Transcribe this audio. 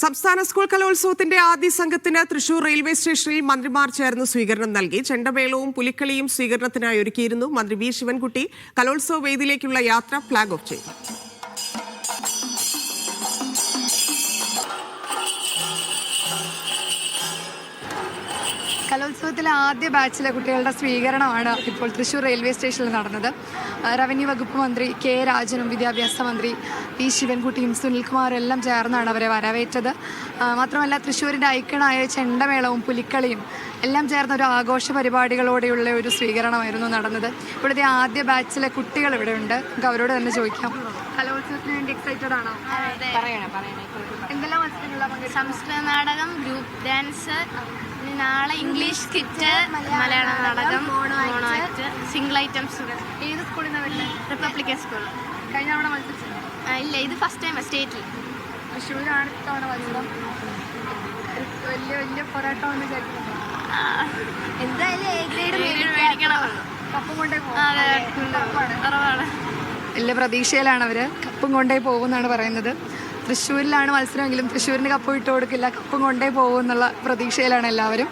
സംസ്ഥാന സ്കൂൾ കലോത്സവത്തിന്റെ ആദ്യ സംഘത്തിന് തൃശൂർ റെയിൽവേ സ്റ്റേഷനിൽ മന്ത്രിമാർ ചേർന്ന് സ്വീകരണം നൽകി. ചെണ്ടമേളവും പുലിക്കളിയും സ്വീകരണത്തിനായി ഒരുക്കിയിരുന്നു. മന്ത്രി വി ശിവൻകുട്ടി കലോത്സവ വേദിയിലേക്കുള്ള യാത്ര ഫ്ളാഗ് ഓഫ് ചെയ്തു. കലോത്സവത്തിലെ ആദ്യ ബാച്ചിലെ കുട്ടികളുടെ സ്വീകരണമാണ് ഇപ്പോൾ തൃശ്ശൂർ റെയിൽവേ സ്റ്റേഷനിൽ നടന്നത്. റവന്യൂ വകുപ്പ് മന്ത്രി കെ രാജനും വിദ്യാഭ്യാസ മന്ത്രി പി ശിവൻകുട്ടിയും സുനിൽകുമാറും എല്ലാം ചേർന്നാണ് അവരെ വരവേറ്റത്. മാത്രമല്ല തൃശ്ശൂരിൻ്റെ ഐക്കണായ ചെണ്ടമേളവും പുലിക്കളിയും എല്ലാം ചേർന്ന ഒരു ആഘോഷ പരിപാടികളോടെയുള്ള ഒരു സ്വീകരണമായിരുന്നു നടന്നത്. ഇവിടുത്തെ ആദ്യ ബാച്ചിലെ കുട്ടികൾ ഇവിടെ ഉണ്ട്. നമുക്ക് അവരോട് തന്നെ ചോദിക്കാം. കലോത്സവത്തിന് വേണ്ടി എക്സൈറ്റഡ് ആണോ? എന്തെല്ലാം മത്സരങ്ങളാണ്? സംസ്കൃത നാടകം, ഗ്രൂപ്പ് ഡാൻസ്, നാളെ ഇംഗ്ലീഷ് സ്കിറ്റ്, മലയാളം നാടകം, മോണോ ആക്ട്, സിംഗിൾ ഐറ്റംസ്. ഏത് സ്കൂളിൽ നിന്നാണ് വരുന്നത്? Republican school. കഴിഞ്ഞ തവണ മത്സരിച്ചത്? ഇല്ല, ഇത് ഫസ്റ്റ് ടൈം സ്റ്റേറ്റിൽ. തൃശ്ശൂരാണ് ഇത്തവണ മത്സരം. വലിയ പോരാട്ടമെന്ന് വിചാരിക്കുന്നുണ്ടോ? എന്തായാലും എ ഗ്രേഡ് മേടിക്കണം. കപ്പും കൊണ്ടേ കുറവാണ്. വലിയ പ്രതീക്ഷയിലാണ് അവർ. കപ്പും കൊണ്ടേ പോകുമെന്നാണ് പറയുന്നത്. തൃശ്ശൂരിലാണ് മത്സരമെങ്കിലും തൃശ്ശൂരിന് കപ്പ് വിട്ടു കൊടുക്കില്ല, കപ്പും കൊണ്ടേ പോകുമെന്നുള്ള പ്രതീക്ഷയിലാണ് എല്ലാവരും.